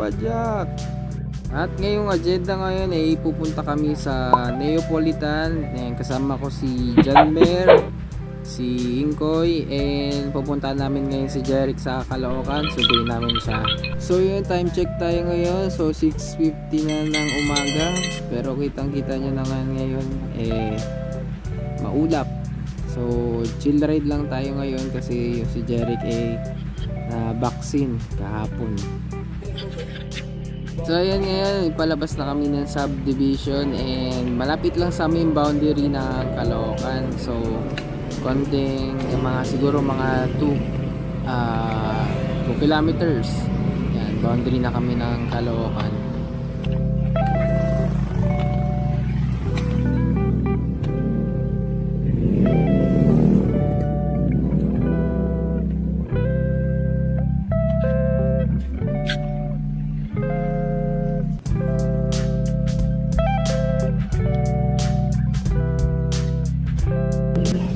kapadyak. At ngayong agenda ngayon ay pupunta kami sa Neapolitan. Ayan, kasama ko si Janmer, si Inkoy, and pupunta namin ngayon si Jeric sa Caloocan. Sunduin namin siya. So yun, time check tayo ngayon. So 6:50 na ng umaga. Pero kitang kita nyo naman ngayon maulap. So chill ride lang tayo ngayon kasi yung si Jeric na vaccine kahapon. So ayan, ngayon ipalabas na kami ng subdivision and malapit lang sa aming boundary ng Caloocan. So konting siguro mga 2 kilometers. Yan, boundary na kami ng Caloocan.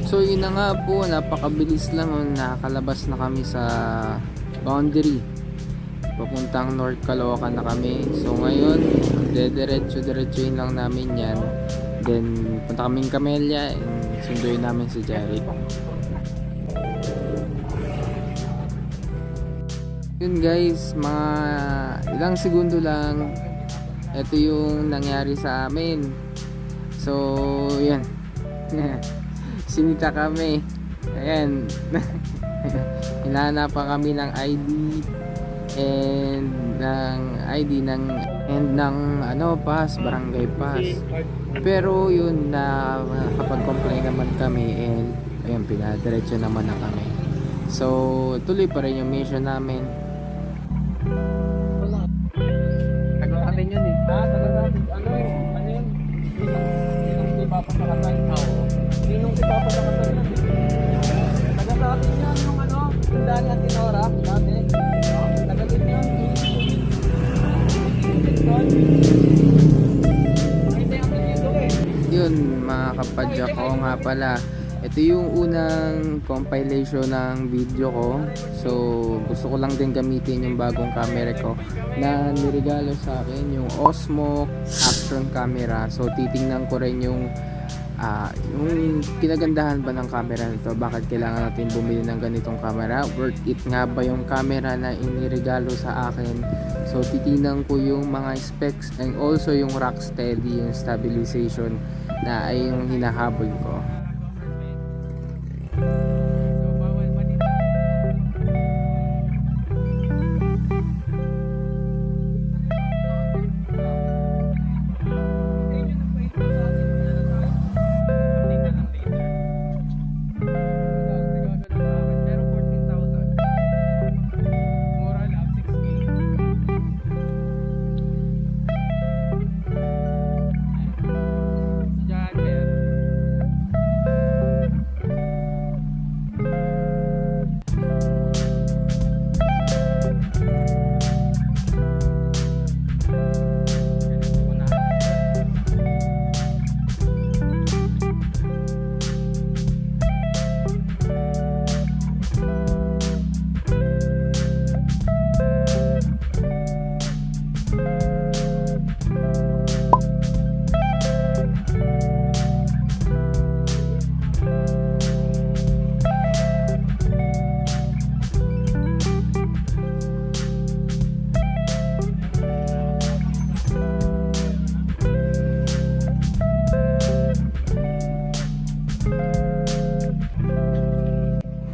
So yun na nga po, napakabilis lang, nakakalabas na kami sa boundary. Papuntang North Caloocan na kami. So ngayon, diretso-diretsoin lang namin yan. Then punta kaming Camellia and sunduin namin si Jeric. Yun guys, mga ilang segundo lang, ito yung nangyari sa amin. So yan. Sinita kami. Ayan. Hinahanapan kami ng ID and ng pass, barangay pass. Pero yun, na kapag-complain naman kami and ayun, pinadiretso naman na kami. So tuloy pa rin yung mission namin. Tagal natin yun eh. Tagal natin. Ano yun? Hindi papasakatan. Ninong si Papa sa kasal yan. Taga sa atin yan yung tandaan niya Tinora dati. Taga din yun. Yun mga kapadyak ko nga pala. Ito yung unang compilation ng video ko. So gusto ko lang din gamitin yung bagong camera ko na niregalo sa akin, yung Osmo Action Camera. So titingnan ko rin yung kinagandahan ba ng camera nito, bakit kailangan natin bumili ng ganitong camera, worth it nga ba yung camera na iniregalo sa akin. So titingnan ko yung mga specs and also yung rock steady, yung stabilization na ay yung hinahabol ko.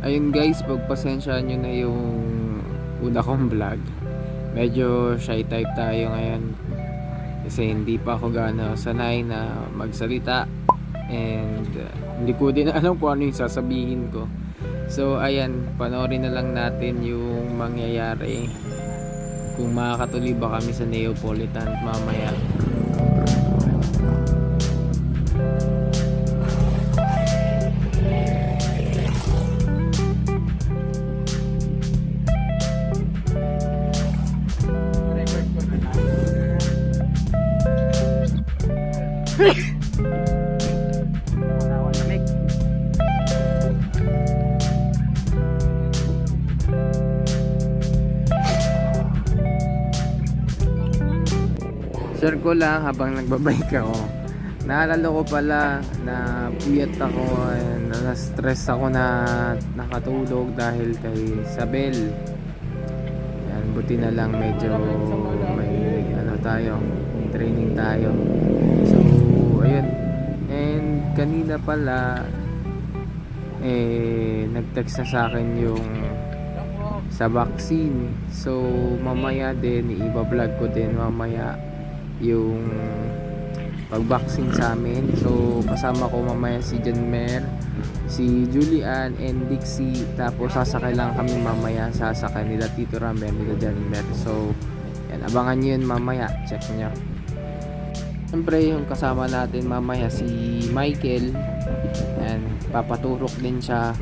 Ayun guys, pagpasensyaan nyo na yung una kong vlog. Medyo shy type tayo ngayon kasi hindi pa ako gaano sanay na magsalita and hindi ko din alam kung ano yung sasabihin ko. So ayan, panoorin na lang natin yung mangyayari kung makakatuloy ba kami sa Neapolitan mamaya. Share ko lang habang nagbabike ako. Naalala ko pala na puyat ako and na-stress ako na nakatulog dahil kay Isabel. Yan, buti na lang medyo may ano tayo, may training tayo. So, ayun. And kanina pala nag-text na sa akin yung sa vaccine. So, mamaya din i-vlog ko din mamaya yung pag-vaccine sa amin. So kasama ko mamaya si Janmer, si Julian and Dixie. Tapos sasakay lang kami mamaya, sasakay nila Tito Ramber, nila Janmer. So yan, abangan nyo yun mamaya, check nyo. Siyempre yung kasama natin mamaya si Michael, yan, papaturok din siya.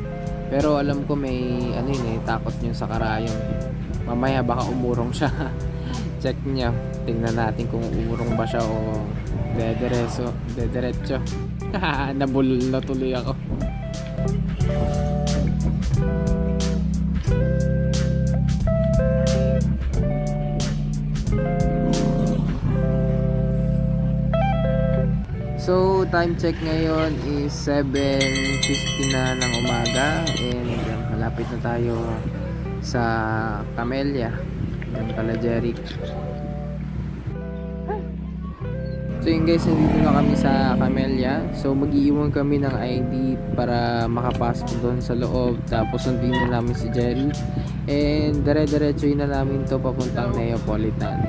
Pero alam ko may ano yun takot nyo sa karayong. Mamaya baka umurong siya. Check nyo, tingnan natin kung umurong ba siya o dederecho. Nabulol na tuloy ako. So time check ngayon is 7:50 na ng umaga and malapit na tayo sa Camellia ng Kalajeric. So yun guys, nandito na kami sa Camellia. So mag-iiwan kami ng ID para makapasok doon sa loob. Tapos sundin na namin si Jerry. And dire-diretsuin na namin to papuntang Neapolitan.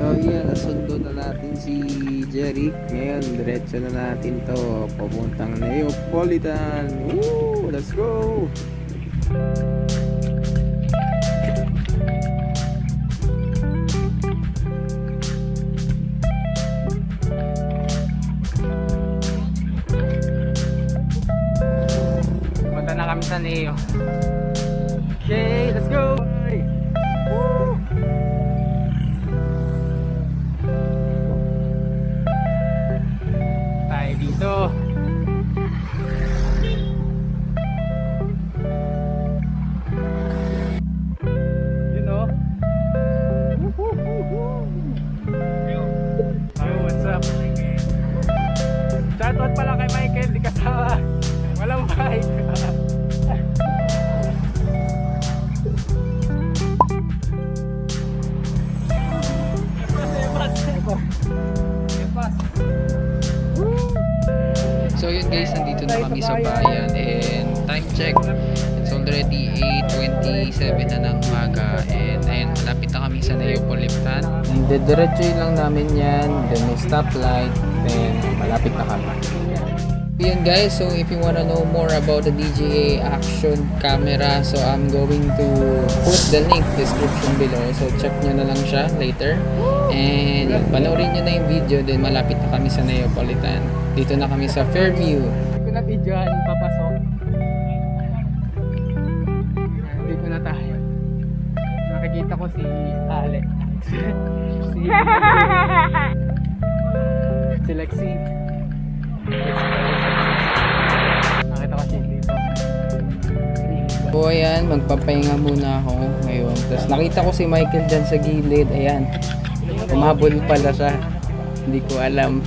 So yeah, nasundo na natin si Jerry. Ngayon, diretso na natin to papuntang Neapolitan. Woo! Let's go! Punta na kami sa Neo. Okay, let's go! Woo! Dito. You know. Yo, what's up? Shoutout pala kay Michael, di kasama. Walang mic. So yun guys, nandito na kami sa bayan and time check, it's already 8:27 na ng umaga and ayun, malapit na kami sa Neapolitan. Diretso lang namin yan, then may stoplight, then malapit na kami. Yun guys, so if you wanna know more about the DJI action camera, so I'm going to put the link description below, so check nyo na lang siya later. And yun, panoorin nyo na yung video, then malapit na kami sa Neapolitan. Dito na kami sa Fairview. Hindi ko na videohan papasok. Hindi ko na tayo. Nakikita ko si Ale. si Lexi. Nakita ko siya dito. So ayan, magpapahinga muna ako ngayon. Tapos nakita ko si Michael dyan sa gilid. Ayan. Umabol pala siya. Hindi ko alam.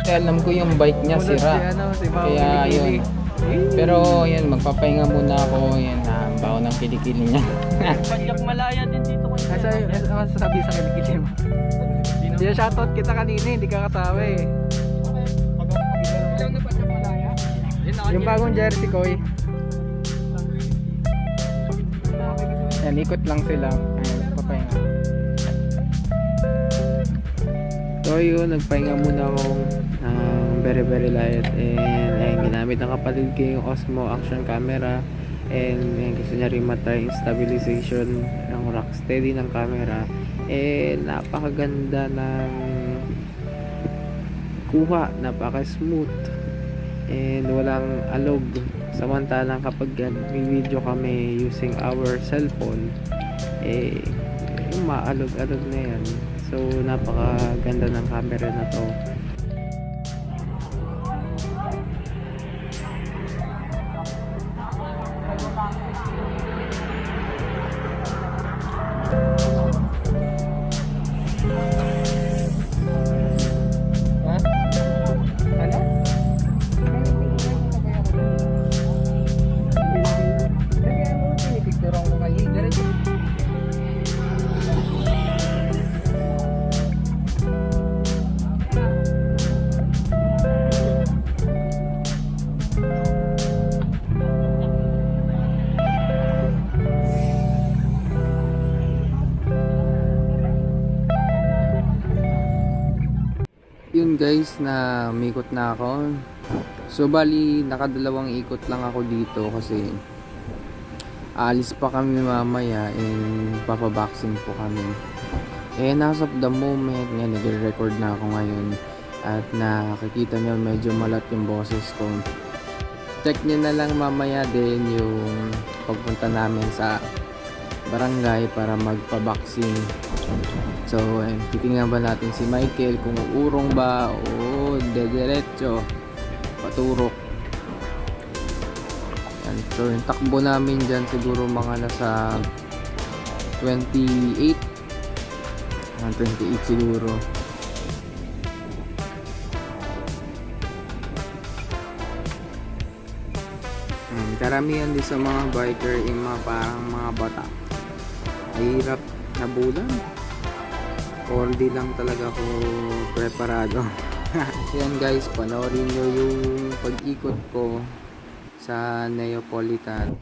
Kasi alam ko yung bike niya Munod sira. si, ano, si Bao Kaya Kilikili. yun. Pero yan, magpapahinga muna ako. Yan, baon ng kilikili niya. Padyak malaya din dito ko. Asa yung sasabi sa Kilikili mo? Hindi na shoutout kita kanina, hindi ka kasama eh. Yung bagong jersey ko eh. Yan, ikot lang sila. Ayun, papahinga. So yun, nagpahinga muna ako ng very light. And ayun, ginamit ng kapatid ko yung Osmo action camera. And ayun, gusto niya rin matry yung stabilization ng Rocksteady ng camera. And napakaganda ng kuha, napaka smooth. And walang alog. Samantalang kapag may video kami using our cellphone, yung maalog-alog na yan. So napakaganda ng camera na to. Ha? Ano? Pinipicturean ko kayo. Diretso. Yun guys, na umikot na ako. So bali, nakadalawang ikot lang ako dito kasi aalis pa kami mamaya and papaboxing po kami. As of the moment, nga nagre-record na ako ngayon at nakikita nyo medyo malat yung boses ko. Check nyo na lang mamaya din yung pagpunta namin sa barangay para magpaboxing. So, titingnan ba natin si Michael kung uurong ba o dediretso paturok. Yan. So, yung takbo namin dyan siguro mga nasa 28 siguro. Karamihan din sa mga biker yung mga parang mga bata. Hirap na bulan. Or di lang talaga ako preparado. Yan guys, panoorin nyo yung pag-ikot ko sa Neapolitan.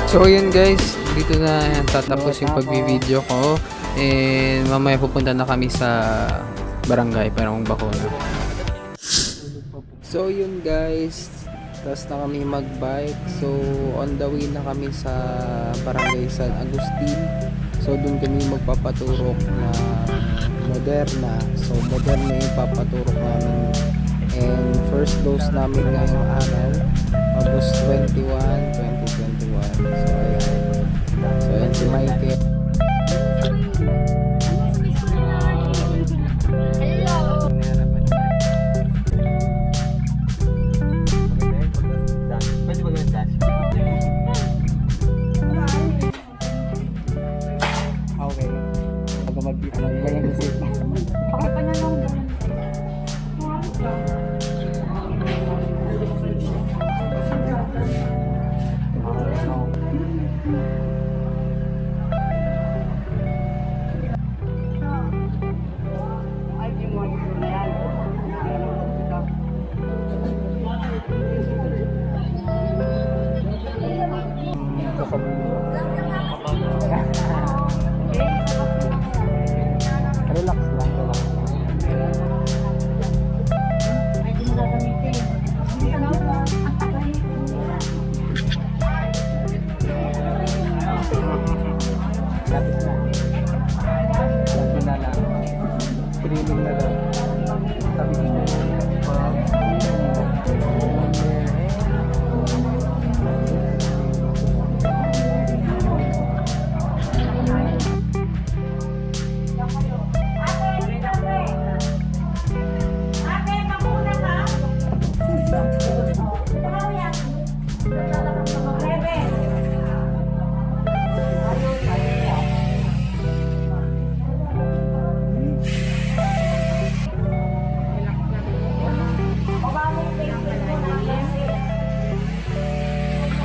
So yun guys, dito na yan, tatapos yung pag-video ko. And mamaya pupunta na kami sa barangay para magbakuna. So yun guys, tapos na kami mag-bike. So on the way na kami sa barangay San Agustin. So dun kami magpapaturok na Moderna. So Moderna yung papaturok namin. And first dose namin ngayong araw, August 21, 2021. So ayan si Michael. Okay. Bago mag-iba yung isip. Okay pa niya lang. sasabihin mo. Relax lang, relax lang. Lapit na. Lapit na lang. Screening na lang. Sabi ko na.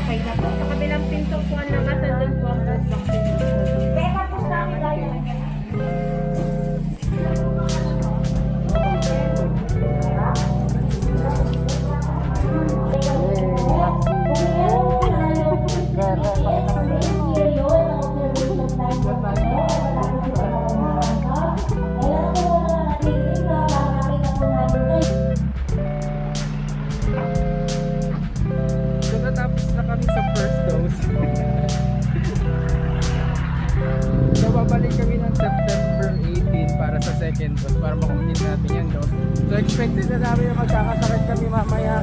Okay na po. Sa kabilang pinto po ang labas, nandun po ang first vaccine. So natapos na kami sa first dose. So babalik kami ng September 18 para sa second dose para makomplete natin yung dose. So expected na namin na magkakasakit kami mamaya